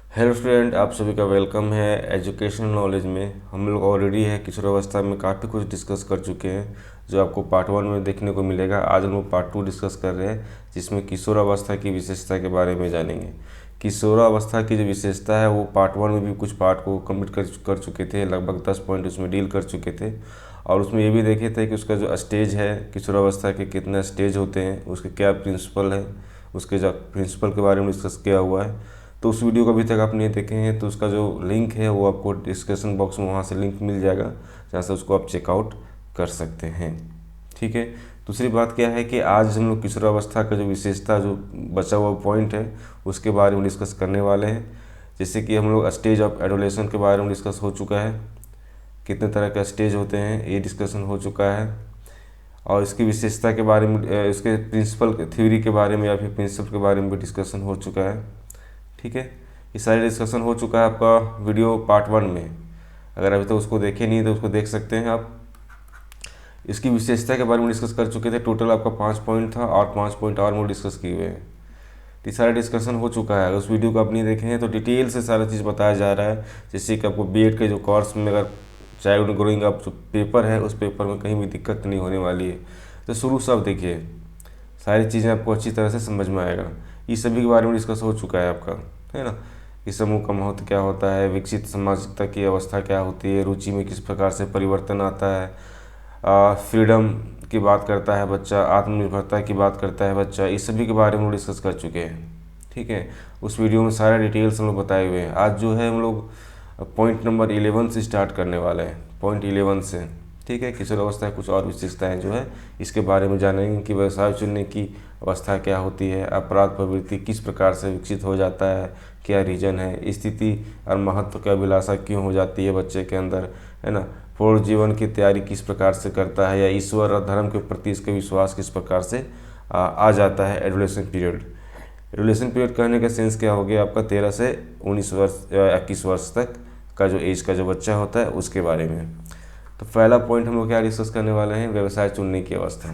Hello student, आप सभी का वेलकम है एजुकेशनल नॉलेज में। हम लोग ऑलरेडी है किशोरावस्था में काफ़ी कुछ डिस्कस कर चुके हैं, जो आपको पार्ट 1 में देखने को मिलेगा। आज हम लोग पार्ट 2 डिस्कस कर रहे हैं, जिसमें किशोरावस्था की विशेषता के बारे में जानेंगे। किशोरावस्था की जो विशेषता है वो पार्ट 1 में भी कुछ पार्ट को कम्प्लीट कर चुके थे, लगभग 10 पॉइंट उसमें डील कर चुके थे। और उसमें ये भी देखे थे कि उसका जो स्टेज है किशोरावस्था के, कितने स्टेज होते हैं, उसके क्या प्रिंसिपल है, उसके जो प्रिंसिपल के बारे में डिस्कस किया हुआ है। तो उस वीडियो को अभी तक आप नहीं देखे हैं तो उसका जो लिंक है वो आपको डिस्क्रिप्शन बॉक्स में वहाँ से लिंक मिल जाएगा, जहाँ से उसको आप चेकआउट कर सकते हैं। ठीक है। दूसरी बात क्या है कि आज हम लोग किशोरावस्था का जो विशेषता, जो बचा हुआ पॉइंट है, उसके बारे में डिस्कस करने वाले हैं। जैसे कि हम लोग स्टेज ऑफ एडोलेशन के बारे में डिस्कस हो चुका है, कितने तरह का स्टेज होते हैं ये डिस्कशन हो चुका है। और इसकी विशेषता के बारे में, इसके प्रिंसिपल थ्योरी के बारे में या फिर प्रिंसिपल के बारे में भी डिस्कशन हो चुका है। ठीक है। ये सारी डिस्कशन हो चुका है आपका वीडियो पार्ट 1 में। अगर अभी तक उसको देखे नहीं तो उसको देख सकते हैं आप। इसकी विशेषता के बारे में डिस्कस कर चुके थे। टोटल आपका 5 पॉइंट था और 5 पॉइंट और डिस्कस किए हुए हैं। तो सारा डिस्कशन हो चुका है। अगर उस वीडियो को आप नहीं देखे हैं तो डिटेल से सारा चीज़ बताया जा रहा है। जैसे कि आपको बीएड के जो कोर्स में अगर चाइल्ड ग्रोइंग अप जो पेपर है, उस पेपर में कहीं भी दिक्कत नहीं होने वाली है। तो शुरू से आप देखिए, सारी चीज़ें आपको अच्छी तरह से समझ में आएगा। इस सभी के बारे में डिस्कस हो चुका है आपका, है ना। कि समूह का महत्व क्या होता है, विकसित सामाजिकता की अवस्था क्या होती है, रुचि में किस प्रकार से परिवर्तन आता है, फ्रीडम की बात करता है बच्चा, आत्मनिर्भरता की बात करता है बच्चा, इस सभी के बारे में डिस्कस कर चुके हैं। ठीक है। उस वीडियो में सारा डिटेल्स हम लोग बताए हुए हैं। आज जो है हम लोग पॉइंट नंबर 11 से स्टार्ट करने वाले हैं, पॉइंट 11 से। ठीक है। किशोरावस्था कुछ और विशेषताएं जो है इसके बारे में जानेंगे कि व्यवसाय चुनने की अवस्था क्या होती है, अपराध प्रवृत्ति किस प्रकार से विकसित हो जाता है, क्या रीजन है, स्थिति और महत्व की अभिलाषा क्यों हो जाती है बच्चे के अंदर, है ना। पूर्ण जीवन की तैयारी किस प्रकार से करता है, या ईश्वर और धर्म के प्रति इसका विश्वास किस प्रकार से आ जाता है एडोलेशन पीरियड। एडोलेशन पीरियड कहने का सेंस क्या हो गया आपका, 13 से 19 वर्ष 21 वर्ष तक का जो एज का जो बच्चा होता है उसके बारे में। तो पहला पॉइंट हम लोग क्या डिस्कस करने वाले हैं, व्यवसाय चुनने की अवस्था।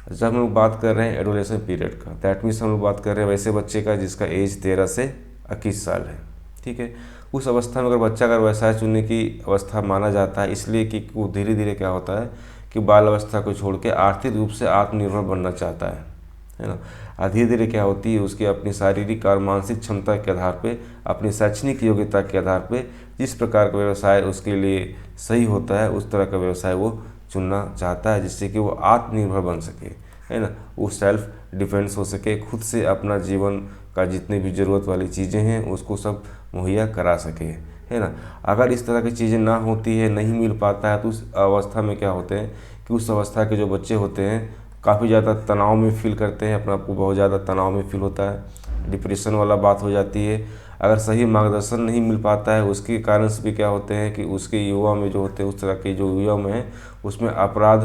जब हम लोग बात कर रहे हैं एडोलेशन पीरियड का, दैट मीन्स हम लोग बात कर रहे हैं वैसे बच्चे का जिसका एज 13 से 21 साल है। ठीक है। उस अवस्था में अगर बच्चा अगर व्यवसाय चुनने की अवस्था माना जाता है, इसलिए कि वो धीरे धीरे क्या होता है कि बाल अवस्था को छोड़ के आर्थिक रूप से आत्मनिर्भर बनना चाहता है ना। और धीरे धीरे क्या होती है, उसकी अपनी शारीरिक और मानसिक क्षमता के आधार पे, अपनी शैक्षणिक योग्यता के आधार पे जिस प्रकार का व्यवसाय उसके लिए सही होता है उस तरह का व्यवसाय वो चुनना चाहता है, जिससे कि वो आत्मनिर्भर बन सके, है ना। वो सेल्फ डिफेंस हो सके, खुद से अपना जीवन का जितने भी ज़रूरत वाली चीज़ें हैं उसको सब मुहैया करा सके, है ना। अगर इस तरह की चीज़ें ना होती है, नहीं मिल पाता है, तो उस अवस्था में क्या होते हैं कि उस अवस्था के जो बच्चे होते हैं काफ़ी ज़्यादा तनाव में फील करते हैं, अपने आप को बहुत ज़्यादा तनाव में फील होता है, डिप्रेशन वाला बात हो जाती है। अगर सही मार्गदर्शन नहीं मिल पाता है, उसके कारण से भी क्या होते हैं कि उसके युवा में जो होते हैं, उस तरह के जो युवा में है उसमें अपराध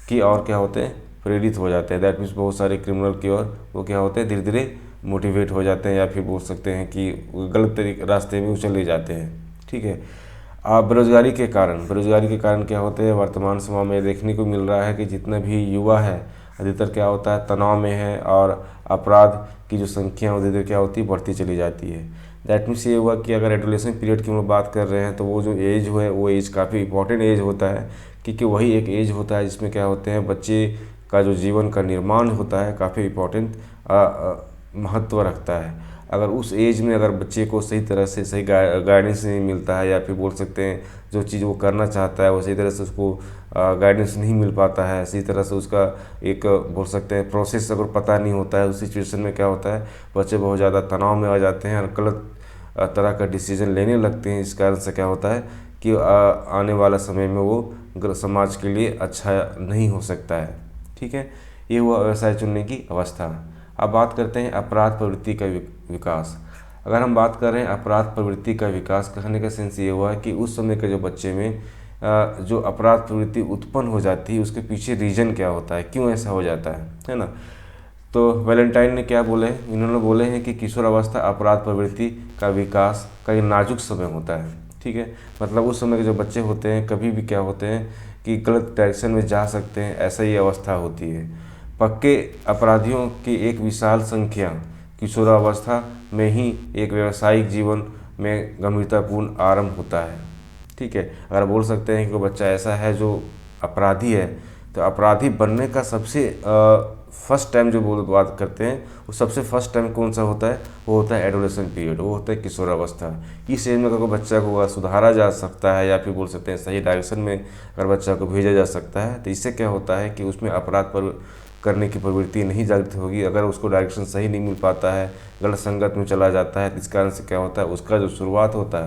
की और क्या होते हैं, प्रेरित हो जाते हैं। दैट मीन्स बहुत सारे क्रिमिनल की ओर वो क्या होते हैं, धीरे धीरे मोटिवेट हो जाते हैं, या फिर बोल सकते हैं कि गलत तरीके रास्ते में वो चले जाते हैं। ठीक है। बेरोजगारी के कारण क्या होते हैं, वर्तमान समय में देखने को मिल रहा है कि जितना भी युवा है अधिकतर क्या होता है, तनाव में है, और अपराध की जो संख्या धीरे धीरे क्या होती है, बढ़ती चली जाती है। दैट मीन्स ये हुआ कि अगर एडोलेशन पीरियड की हम लोग बात कर रहे हैं तो वो जो एज है वो एज काफ़ी इंपॉर्टेंट एज होता है, क्योंकि वही एक एज होता है जिसमें क्या होते हैं, बच्चे का जो जीवन का निर्माण होता है काफ़ी इंपॉर्टेंट महत्व रखता है। अगर उस एज में अगर बच्चे को सही तरह से सही गाइडेंस नहीं मिलता है, या फिर बोल सकते हैं जो चीज़ वो करना चाहता है वो सही तरह से उसको गाइडेंस नहीं मिल पाता है, सही तरह से उसका एक बोल सकते हैं प्रोसेस अगर पता नहीं होता है, उस सिचुएशन में क्या होता है, बच्चे बहुत ज़्यादा तनाव में आ जाते हैं और गलत तरह का डिसीजन लेने लगते हैं। इस कारण से क्या होता है कि आने वाला समय में वो समाज के लिए अच्छा नहीं हो सकता है। ठीक है। ये हुआ व्यवसाय चुनने की अवस्था। अब बात करते हैं अपराध प्रवृत्ति का विकास। अगर हम बात कर रहे हैं अपराध प्रवृत्ति का विकास, कहने का सेंस ये हुआ है कि उस समय के जो बच्चे में जो अपराध प्रवृत्ति उत्पन्न हो जाती है उसके पीछे रीजन क्या होता है, क्यों ऐसा हो जाता है ना। तो वैलेंटाइन ने क्या बोले, इन्होंने बोले हैं कि किशोर अवस्था अपराध प्रवृत्ति का विकास का एक नाजुक समय होता है। ठीक है। मतलब उस समय के जो बच्चे होते हैं कभी भी क्या होते हैं कि गलत डायरेक्शन में जा सकते हैं, ऐसा ही अवस्था होती है। पक्के अपराधियों की एक विशाल संख्या किशोरावस्था में ही एक व्यावसायिक जीवन में गंभीरतापूर्ण आरंभ होता है। ठीक है, अगर बोल सकते हैं कि कोई बच्चा ऐसा है जो अपराधी है, तो अपराधी बनने का सबसे फर्स्ट टाइम जो बात करते हैं, वो सबसे फर्स्ट टाइम कौन सा होता है, वो होता है एडोलेसेंट पीरियड, वो होता है किशोरावस्था। इस एज में अगर बच्चा को सुधारा जा सकता है या फिर बोल सकते हैं सही डायरेक्शन में अगर बच्चा को भेजा जा सकता है, तो इससे क्या होता है कि उसमें अपराध पर करने की प्रवृत्ति नहीं जागृत होगी। अगर उसको डायरेक्शन सही नहीं मिल पाता है, गलत संगत में चला जाता है, तो इस कारण से क्या होता है, उसका जो शुरुआत होता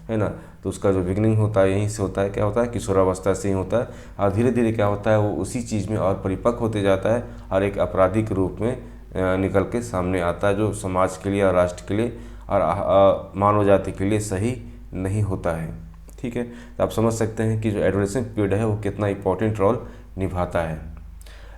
है ना, तो उसका जो बिगनिंग होता है यहीं से होता है। क्या होता है, किशोरावस्था से ही होता है। और धीरे धीरे क्या होता है, वो उसी चीज़ में और परिपक्व होते जाता है और एक अपराधी के रूप में निकल के सामने आता है, जो समाज के लिए और राष्ट्र के लिए और मानव जाति के लिए सही नहीं होता है। ठीक है, तो आप समझ सकते हैं कि जो एडोलेसेंट पीरियड है वो कितना इंपॉर्टेंट रोल निभाता है।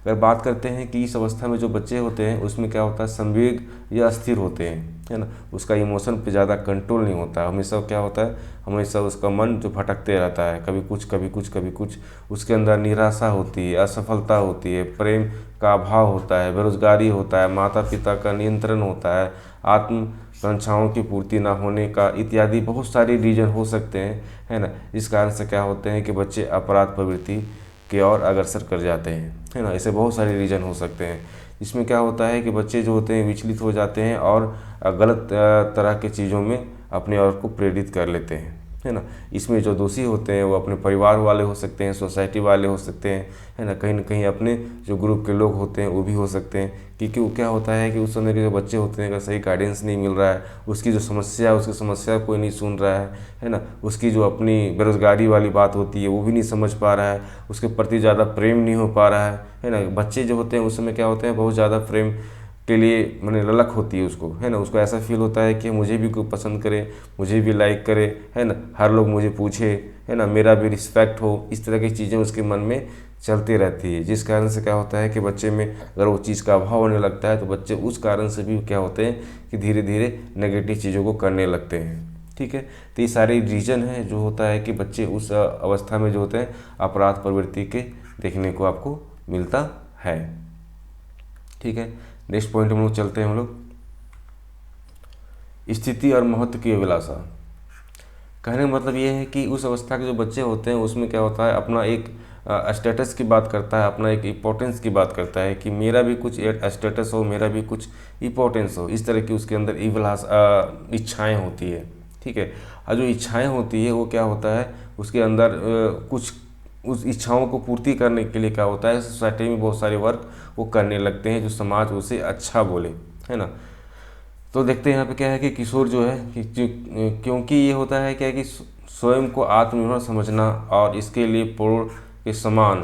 अगर बात करते हैं कि इस अवस्था में जो बच्चे होते हैं उसमें क्या होता है, संवेग या अस्थिर होते हैं, है ना, उसका इमोशन पे ज़्यादा कंट्रोल नहीं होता है। हमेशा क्या होता है, हमेशा उसका मन जो भटकते रहता है, कभी कुछ कभी कुछ कभी कुछ। उसके अंदर निराशा होती है, असफलता होती है, प्रेम का अभाव होता है, बेरोजगारी होता है, माता पिता का नियंत्रण होता है, आत्मकांक्षाओं की पूर्ति ना होने का इत्यादि बहुत सारे रीजन हो सकते हैं, है ना। इस कारण से क्या होते हैं कि बच्चे अपराध प्रवृत्ति की ओर अग्रसर कर जाते हैं, है ना। ऐसे बहुत सारे रीजन हो सकते हैं। इसमें क्या होता है कि बच्चे जो होते हैं विचलित हो जाते हैं और गलत तरह के चीज़ों में अपने और को प्रेरित कर लेते हैं, है ना। इसमें जो दोषी होते हैं वो अपने परिवार वाले हो सकते हैं, सोसाइटी वाले हो सकते हैं, है ना कहीं अपने जो ग्रुप के लोग होते हैं वो भी हो सकते हैं। क्योंकि वो क्या होता है कि उस समय के जो बच्चे होते हैं अगर सही गाइडेंस नहीं मिल रहा है, उसकी जो समस्या है उसकी समस्या कोई नहीं सुन रहा है ना, उसकी जो अपनी बेरोजगारी वाली बात होती है वो भी नहीं समझ पा रहा है, उसके प्रति ज़्यादा प्रेम नहीं हो पा रहा है ना। बच्चे जो होते हैं उस समय क्या होते हैं, बहुत ज़्यादा प्रेम के लिए मैंने ललक होती है उसको, है ना। उसको ऐसा फील होता है कि मुझे भी कोई पसंद करे, मुझे भी लाइक करे, है ना, हर लोग मुझे पूछे, है ना, मेरा भी रिस्पेक्ट हो। इस तरह की चीज़ें उसके मन में चलती रहती है, जिस कारण से क्या होता है कि बच्चे में अगर वो चीज़ का अभाव होने लगता है तो बच्चे उस कारण से भी क्या होते हैं कि धीरे धीरे नेगेटिव चीज़ों को करने लगते हैं। ठीक है, तो ये सारे रीजन है जो होता है कि बच्चे उस अवस्था में जो होते हैं अपराध प्रवृत्ति के देखने को आपको मिलता है। ठीक है, नेक्स्ट पॉइंट हम लोग चलते हैं। हम लोग स्थिति और महत्व की अभिलाषा। कहने का मतलब ये है कि उस अवस्था के जो बच्चे होते हैं उसमें क्या होता है, अपना एक स्टेटस की बात करता है, अपना एक इम्पोर्टेंस की बात करता है कि मेरा भी कुछ स्टेटस हो, मेरा भी कुछ इम्पोर्टेंस हो। इस तरह की उसके अंदर इच्छाएँ होती है। ठीक है, और जो इच्छाएँ होती है वो क्या होता है, उसके अंदर कुछ उस इच्छाओं को पूर्ति करने के लिए क्या होता है, सोसाइटी में बहुत सारे वर्क वो करने लगते हैं जो समाज उसे अच्छा बोले, है ना। तो देखते हैं यहाँ पे क्या है कि किशोर जो है कि क्योंकि ये होता है क्या है कि स्वयं को आत्मनिर्भर समझना और इसके लिए पूर्ण के समान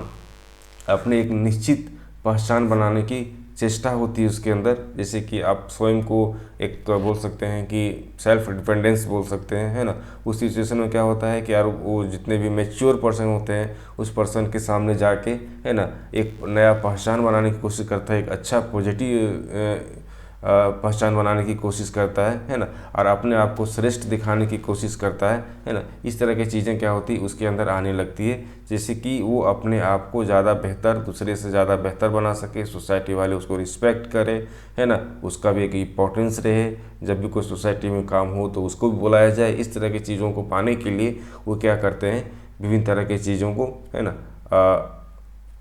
अपने एक निश्चित पहचान बनाने की चेष्टा होती है उसके अंदर। जैसे कि आप स्वयं को एक बोल सकते हैं कि सेल्फ डिपेंडेंस बोल सकते हैं, है ना। उस सिचुएशन में क्या होता है कि यार वो जितने भी मैच्योर पर्सन होते हैं उस पर्सन के सामने जाके, है ना, एक नया पहचान बनाने की कोशिश करता है, एक अच्छा पॉजिटिव पहचान बनाने की कोशिश करता है ना, और अपने आप को श्रेष्ठ दिखाने की कोशिश करता है ना। इस तरह की चीज़ें क्या होती है उसके अंदर आने लगती है, जैसे कि वो अपने आप को ज़्यादा बेहतर, दूसरे से ज़्यादा बेहतर बना सके, सोसाइटी वाले उसको रिस्पेक्ट करे, है ना, उसका भी एक इम्पोर्टेंस रहे, जब भी कोई सोसाइटी में काम हो तो उसको भी बुलाया जाए। इस तरह की चीज़ों को पाने के लिए वो क्या करते हैं, विभिन्न तरह की चीज़ों को, है ना,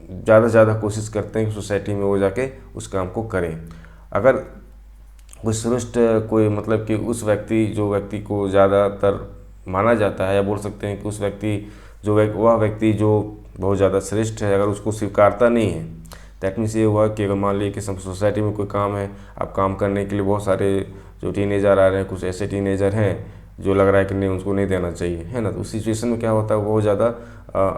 ज़्यादा से ज़्यादा कोशिश करते हैं कि सोसाइटी में वो जाके उस काम को करें। अगर कोई श्रेष्ठ कोई मतलब कि उस व्यक्ति जो व्यक्ति को ज़्यादातर माना जाता है, या बोल सकते हैं कि उस व्यक्ति जो वह व्यक्ति जो बहुत ज़्यादा श्रेष्ठ है अगर उसको स्वीकारता नहीं है, दैट मीन्स ये हुआ कि अगर मान लीजिए कि सोसाइटी में कोई काम है, आप काम करने के लिए बहुत सारे जो टीनेजर आ रहे हैं, कुछ ऐसे टीनेजर हैं जो लग रहा है कि नहीं उसको नहीं देना चाहिए, है ना। तो उस सिचुएशन में क्या होता है, बहुत ज़्यादा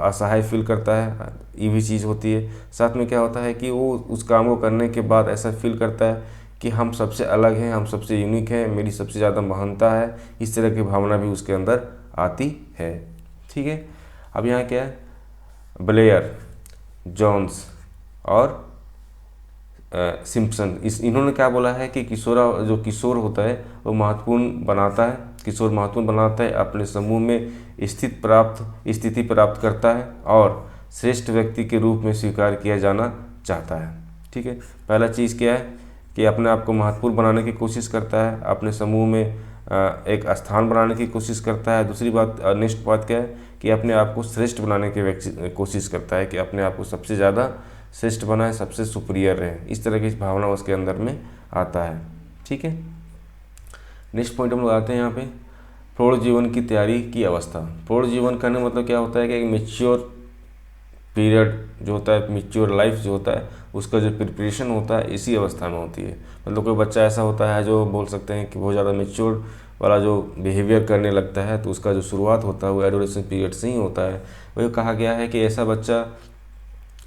असहाय फील करता है, ये भी चीज़ होती है। साथ में क्या होता है कि वो उस काम को करने के बाद ऐसा फील करता है कि हम सबसे अलग हैं, हम सबसे यूनिक हैं, मेरी सबसे ज़्यादा महानता है। इस तरह की भावना भी उसके अंदर आती है। ठीक है, अब यहाँ क्या है, ब्लेयर, जॉन्स और सिम्पसन, इन्होंने क्या बोला है कि जो किशोर होता है वो महत्वपूर्ण बनाता है, किशोर महत्वपूर्ण बनाता है, अपने समूह में स्थिति प्राप्त करता है और श्रेष्ठ व्यक्ति के रूप में स्वीकार किया जाना चाहता है। ठीक है, पहला चीज़ क्या है कि अपने आप को महत्वपूर्ण बनाने की कोशिश करता है, अपने समूह में एक स्थान बनाने की कोशिश करता है। दूसरी बात, नेक्स्ट बात क्या है कि अपने आप को श्रेष्ठ बनाने की कोशिश करता है, कि अपने आप को सबसे ज़्यादा श्रेष्ठ बनाए, सबसे सुपीरियर रहे। इस तरह की भावना उसके अंदर में आता है। ठीक है, नेक्स्ट पॉइंट हम लोग आते हैं यहाँ पे, प्रौढ़ जीवन की तैयारी की अवस्था। प्रौढ़ जीवन कहने का मतलब क्या होता है कि एक मेच्योर पीरियड जो होता है, मेच्योर लाइफ जो होता है, उसका जो प्रिपरेशन होता है इसी अवस्था में होती है। मतलब कोई बच्चा ऐसा होता है जो बोल सकते हैं कि बहुत ज़्यादा मेच्योर वाला जो बिहेवियर करने लगता है, तो उसका जो शुरुआत होता है वो एडोलेसेंस पीरियड से ही होता है। वही कहा गया है कि ऐसा बच्चा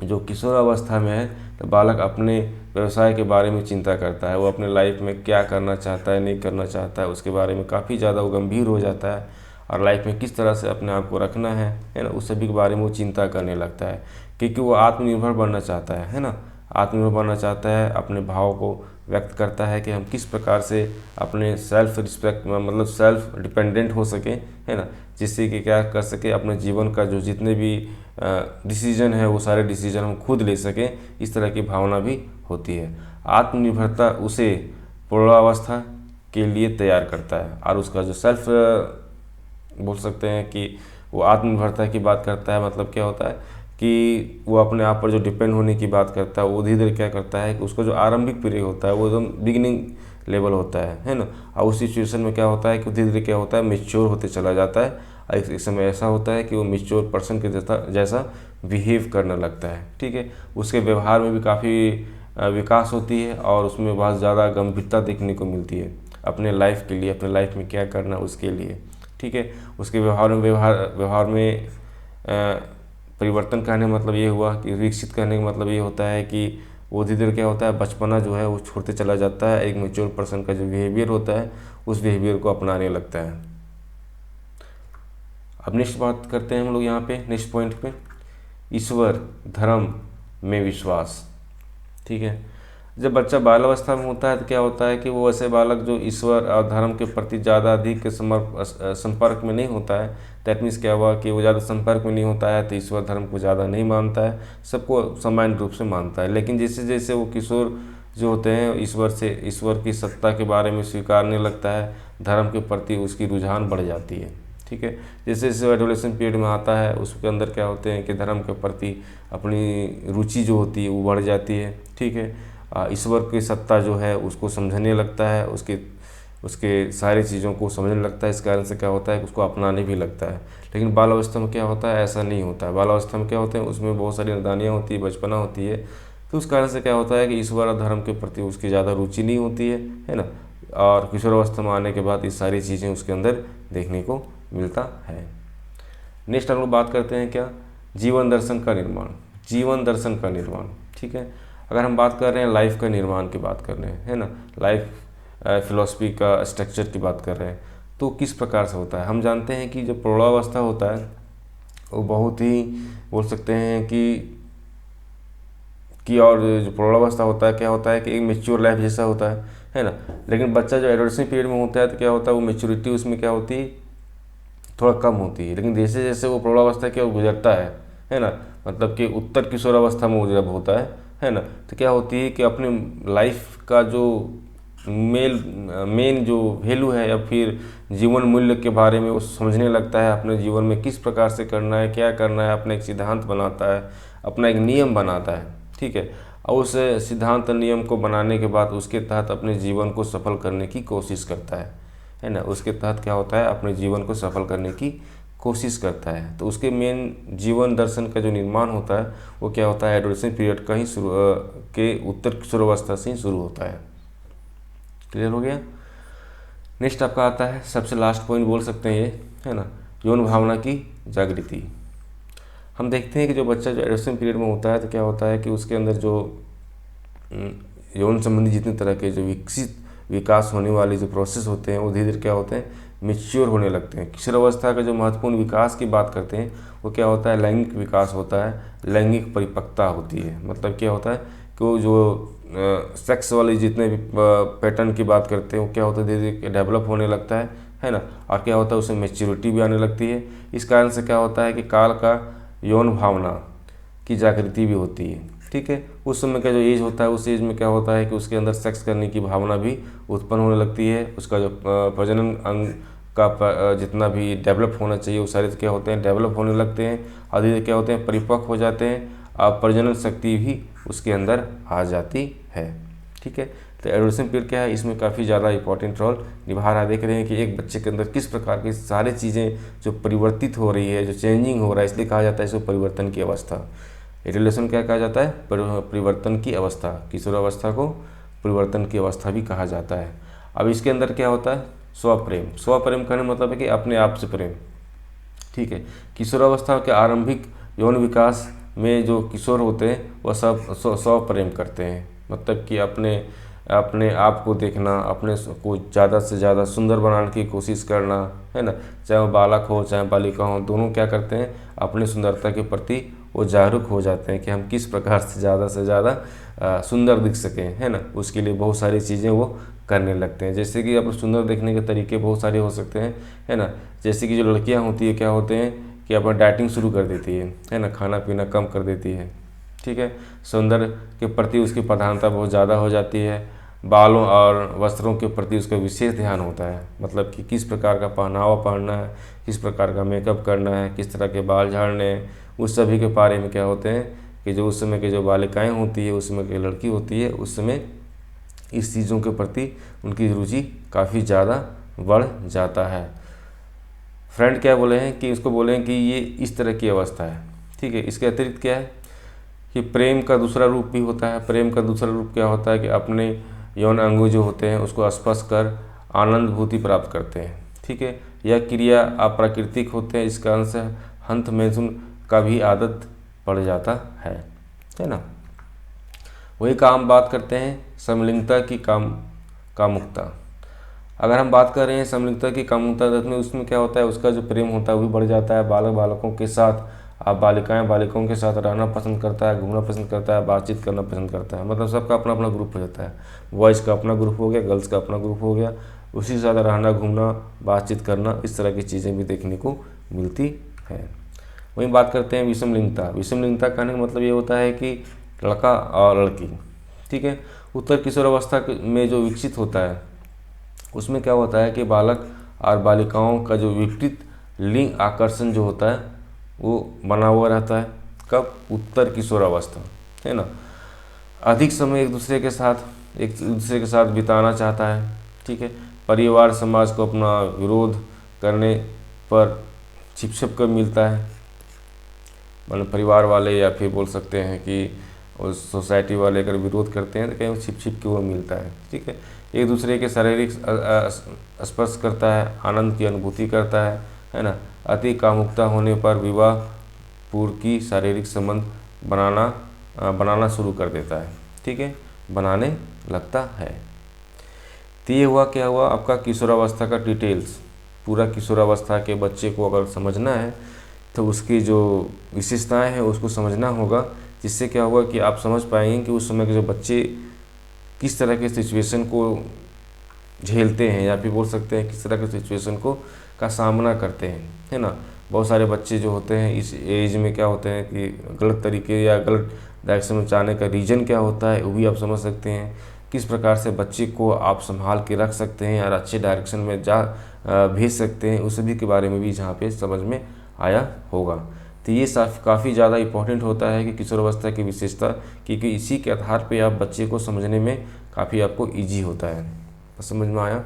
जो किशोर अवस्था में है, तो बालक अपने व्यवसाय के बारे में चिंता करता है, वो अपने लाइफ में क्या करना चाहता है, नहीं करना चाहता है, उसके बारे में काफ़ी ज़्यादा वो गंभीर हो जाता है, और लाइफ में किस तरह से अपने आप को रखना है ना, उस सभी के बारे में वो चिंता करने लगता है, क्योंकि वो आत्मनिर्भर बनना चाहता है ना, आत्मनिर्भर बनना चाहता है, अपने भाव को व्यक्त करता है कि हम किस प्रकार से अपने सेल्फ रिस्पेक्ट मतलब सेल्फ डिपेंडेंट हो सके, है ना, जिससे कि क्या कर सके, अपने जीवन का जो जितने भी डिसीजन है वो सारे डिसीजन हम खुद ले सकें, इस तरह की भावना भी होती है। आत्मनिर्भरता उसे प्रौढ़ावस्था के लिए तैयार करता है, और उसका जो सेल्फ बोल सकते हैं कि वो आत्मनिर्भरता की बात करता है। मतलब क्या होता है कि वो अपने आप पर जो डिपेंड होने की बात करता है, वो धीरे धीरे क्या करता है कि उसका जो आरंभिक पीरियड होता है वो एकदम बिगिनिंग लेवल होता है ना, और उस सिचुएशन में क्या होता है कि धीरे धीरे क्या होता है, मेच्योर होते चला जाता है। एक समय ऐसा होता है कि वो मेच्योर पर्सन के जैसा बिहेव करने लगता है। ठीक है, उसके व्यवहार में भी काफ़ी विकास होती है, और उसमें बहुत ज़्यादा गंभीरता देखने को मिलती है अपने लाइफ के लिए, अपने लाइफ में क्या करना उसके लिए। ठीक है, उसके व्यवहार में परिवर्तन कहने का मतलब ये हुआ कि विकसित करने का मतलब ये होता है कि वो धीरे धीरे क्या होता है, बचपना जो है वो छोड़ते चला जाता है, एक मेच्योर पर्सन का जो बिहेवियर होता है उस बिहेवियर को अपनाने लगता है। अब नेक्स्ट बात करते हैं हम लोग यहाँ पे, नेक्स्ट पॉइंट पे, ईश्वर धर्म में विश्वास। ठीक है, जब बच्चा बाल अवस्था में होता है तो क्या होता है कि वो ऐसे बालक जो ईश्वर और धर्म के प्रति ज़्यादा अधिक संपर्क में नहीं होता है। दैट मीन्स क्या हुआ कि वो ज़्यादा संपर्क में नहीं होता है तो ईश्वर धर्म को ज़्यादा नहीं मानता है, सबको सामान्य रूप से मानता है। लेकिन जैसे जैसे वो किशोर जो होते हैं ईश्वर की सत्ता के बारे में स्वीकारने लगता है, धर्म के प्रति उसकी रुझान बढ़ जाती है। ठीक है, जैसे जैसे एडोलेसेंस पीरियड में आता है उसके अंदर क्या होते हैं कि धर्म के प्रति अपनी रुचि जो होती है वो बढ़ जाती है। ठीक है, ईश्वर की सत्ता जो है उसको समझने लगता है, उसके सारी चीज़ों को समझने लगता है। इस कारण से क्या होता है कि उसको अपनाने भी लगता है। लेकिन बाल अवस्था में क्या होता है, ऐसा नहीं होता है। बाल अवस्था में क्या होते हैं, उसमें बहुत सारी नादानियाँ होती है, बचपना होती है, तो उस कारण से क्या होता है कि ईश्वर और धर्म के प्रति उसकी ज़्यादा रुचि नहीं होती है ना। और किशोर अवस्था में आने के बाद ये सारी चीज़ें उसके अंदर देखने को मिलता है। नेक्स्ट हम लोग बात करते हैं क्या, जीवन दर्शन का निर्माण। जीवन दर्शन का निर्माण, ठीक है, अगर हम बात कर रहे हैं लाइफ का निर्माण की बात कर रहे हैं, है ना, लाइफ फिलॉसफी का स्ट्रक्चर की बात कर रहे हैं, तो किस प्रकार से होता है। हम जानते हैं कि जो प्रौढ़ावस्था होता है वो बहुत ही बोल सकते हैं कि और जो प्रौढ़ावस्था होता है क्या होता है कि एक मेच्योर लाइफ जैसा होता है ना। लेकिन बच्चा जो एडोलेसेंस पीरियड में होता है तो क्या होता है, वो मेच्योरिटी उसमें क्या होती है, थोड़ा कम होती है। लेकिन जैसे जैसे वो प्रौढ़ावस्था क्या गुजरता है ना, मतलब कि उत्तर किशोर अवस्था में वो जब होता है ना, तो क्या होती है कि अपने लाइफ का जो मेन जो वैल्यू है या फिर जीवन मूल्य के बारे में वो समझने लगता है, अपने जीवन में किस प्रकार से करना है, क्या करना है, अपना एक सिद्धांत बनाता है, अपना एक नियम बनाता है। ठीक है, और उस सिद्धांत नियम को बनाने के बाद उसके तहत अपने जीवन को सफल करने की कोशिश करता है ना। उसके तहत क्या होता है, अपने जीवन को सफल करने की कोशिश करता है। तो उसके मेन जीवन दर्शन का जो निर्माण होता है वो क्या होता है, एडोलेसेंस पीरियड का ही के उत्तर किशोरावस्था से ही शुरू होता है। क्लियर हो गया। नेक्स्ट आपका आता है सबसे लास्ट पॉइंट बोल सकते हैं ये, है ना, यौन भावना की जागृति। हम देखते हैं कि जो बच्चा जो एडोलेसेंस पीरियड में होता है तो क्या होता है कि उसके अंदर जो यौन संबंधी जितने तरह के जो विकास होने वाले जो प्रोसेस होते हैं वो धीरे धीरे क्या होते हैं, मेच्योर होने लगते हैं। किशोर अवस्था का जो महत्वपूर्ण विकास की बात करते हैं वो क्या होता है, लैंगिक विकास होता है, लैंगिक परिपक्वता होती है। मतलब क्या होता है कि वो जो सेक्स वाले जितने भी पैटर्न की बात करते हैं वो क्या होता है, धीरे धीरे डेवलप होने लगता है ना। और क्या होता है, उसमें मेच्योरिटी भी आने लगती है। इस कारण से क्या होता है कि काल का यौन भावना की जागृति भी होती है। ठीक है। उस समय का जो एज होता है, उस एज में क्या होता है कि उसके अंदर सेक्स करने की भावना भी उत्पन्न होने लगती है। उसका जो प्रजनन अंग का जितना भी डेवलप होना चाहिए वो सारे क्या होते हैं, डेवलप होने लगते हैं। और धीरे क्या होते हैं, परिपक्व हो जाते हैं। अब प्रजनन शक्ति भी उसके अंदर आ जाती है। ठीक है। तो एडोलेसेंट पीरियड क्या है, इसमें काफ़ी ज़्यादा इंपॉर्टेंट रोल निभा रहा है। देख रहे हैं कि एक बच्चे के अंदर किस प्रकार की सारी चीज़ें जो परिवर्तित हो रही है, जो चेंजिंग हो रहा है, इसलिए कहा जाता है इसको परिवर्तन की अवस्था। एडोलेसेंट क्या कहा जाता है, परिवर्तन की अवस्था। किशोरावस्था को परिवर्तन की अवस्था भी कहा जाता है। अब इसके अंदर क्या होता है, स्वप्रेम। स्वप्रेम कहने मतलब है कि अपने आप से प्रेम। ठीक है। किशोरावस्था के आरंभिक यौन विकास में जो किशोर होते हैं वह सब स्वप्रेम करते हैं, मतलब कि अपने आप को देखना, अपने को ज़्यादा से ज़्यादा सुंदर बनाने की कोशिश करना, है ना। चाहे वो बालक हो चाहे बालिका हो, दोनों क्या करते हैं, अपनी सुंदरता के प्रति वो जागरूक हो जाते हैं कि हम किस प्रकार से ज़्यादा सुंदर दिख सकें, है ना। उसके लिए बहुत सारी चीज़ें वो करने लगते हैं। जैसे कि अपने सुंदर देखने के तरीके बहुत सारे हो सकते हैं, है ना। जैसे कि जो लड़कियां होती है क्या होते हैं कि अपना डाइटिंग शुरू कर देती है ना, खाना पीना कम कर देती है। ठीक है। सौंदर्य के प्रति उसकी प्रधानता बहुत ज़्यादा हो जाती है। बालों और वस्त्रों के प्रति उसका विशेष ध्यान होता है, मतलब कि किस प्रकार का पहनावा पहनना है, किस प्रकार का मेकअप करना है, किस तरह के बाल झाड़ने हैं, उस सभी के बारे में क्या होते हैं कि जो उस समय की जो बालिकाएं होती है, उस समय की लड़की होती है, उस समय इस चीज़ों के प्रति उनकी रुचि काफ़ी ज़्यादा बढ़ जाता है। फ्रेंड क्या बोले हैं कि इसको बोले हैं कि ये इस तरह की अवस्था है। ठीक है। इसके अतिरिक्त क्या है कि प्रेम का दूसरा रूप भी होता है। प्रेम का दूसरा रूप क्या होता है कि अपने यौन अंग जो होते हैं उसको स्पर्श कर आनंदभूति प्राप्त करते हैं। ठीक है। यह क्रिया अप्राकृतिक होते हैं, इस कारण से हंथ मैथुन का भी आदत पड़ जाता है ना। वही काम बात करते हैं समलिंगता की कामुकता। अगर हम बात कर रहे हैं समलिंगता की कामुकता में, उसमें क्या होता है, उसका जो प्रेम होता है वो भी बढ़ जाता है। बालक बालकों के साथ, आप बालिकाएं बालिकों के साथ रहना पसंद करता है, घूमना पसंद करता है, बातचीत करना पसंद करता है। मतलब सबका अपना अपना ग्रुप हो जाता है। बॉयज़ का अपना ग्रुप हो गया, गर्ल्स का अपना ग्रुप हो गया, उसी के साथ रहना, घूमना, बातचीत करना, इस तरह की चीज़ें भी देखने को मिलती है। वहीं बात करते हैं विषमलिंगता। विषमलिंगता कहने का मतलब ये होता है कि लड़का और लड़की। ठीक है। उत्तर किशोरावस्था में जो विकसित होता है उसमें क्या होता है कि बालक और बालिकाओं का जो विपरीत लिंग आकर्षण जो होता है वो बना हुआ रहता है। कब, उत्तर किशोरावस्था, है ना। अधिक समय एक दूसरे के साथ बिताना चाहता है। ठीक है। परिवार समाज को अपना विरोध करने पर छिप कर मिलता है, मतलब परिवार वाले या फिर बोल सकते हैं कि उस सोसाइटी वाले अगर विरोध करते हैं तो कहीं छिप के वो मिलता है। ठीक है। एक दूसरे के शारीरिक स्पर्श करता है, आनंद की अनुभूति करता है ना। अति कामुकता होने पर विवाह पूर्व की शारीरिक संबंध बनाना शुरू कर देता है। ठीक है, बनाने लगता है। तो ये हुआ, क्या हुआ आपका किशोरावस्था का डिटेल्स। पूरा किशोरावस्था के बच्चे को अगर समझना है तो उसकी जो विशेषताएं हैं उसको समझना होगा, जिससे क्या होगा कि आप समझ पाएंगे कि उस समय के जो बच्चे किस तरह के सिचुएशन को झेलते हैं, या फिर बोल सकते हैं किस तरह के सिचुएशन का सामना करते हैं, है ना। बहुत सारे बच्चे जो होते हैं इस एज में क्या होते हैं कि गलत तरीके या गलत डायरेक्शन में जाने का रीज़न क्या होता है वो भी आप समझ सकते हैं। किस प्रकार से बच्चे को आप संभाल के रख सकते हैं और अच्छे डायरेक्शन में भेज सकते हैं, उस सभी के बारे में भी यहाँ पे समझ में आया होगा। तो ये काफ़ी ज़्यादा इम्पोर्टेंट होता है कि किशोरावस्था की विशेषता, क्योंकि इसी के आधार पे आप बच्चे को समझने में काफ़ी आपको ईजी होता है। समझ में आया।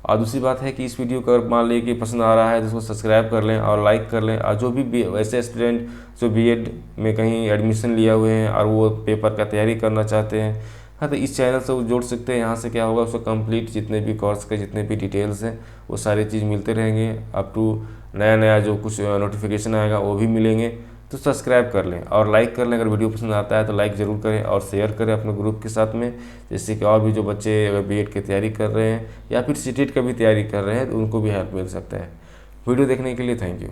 और दूसरी बात है कि इस वीडियो को मान लीजिए कि पसंद आ रहा है तो उसको सब्सक्राइब कर लें और लाइक कर लें। और जो भी ऐसे स्टूडेंट जो बीएड में कहीं एडमिशन लिया हुए हैं और वो पेपर का तैयारी करना चाहते हैं, हाँ, तो इस चैनल से वो जोड़ सकते हैं। यहाँ से क्या होगा, उसको कंप्लीट जितने भी कोर्स के जितने भी डिटेल्स हैं वो सारी चीज़ मिलते रहेंगे। अप टू नया जो कुछ नोटिफिकेशन आएगा वो भी मिलेंगे। तो सब्सक्राइब कर लें और लाइक कर लें। अगर वीडियो पसंद आता है तो लाइक ज़रूर करें और शेयर करें अपने ग्रुप के साथ में, जैसे कि और भी जो बच्चे अगर बीएड की तैयारी कर रहे हैं या फिर सीटेट का भी तैयारी कर रहे हैं तो उनको भी हेल्प मिल सकता है। वीडियो देखने के लिए थैंक यू।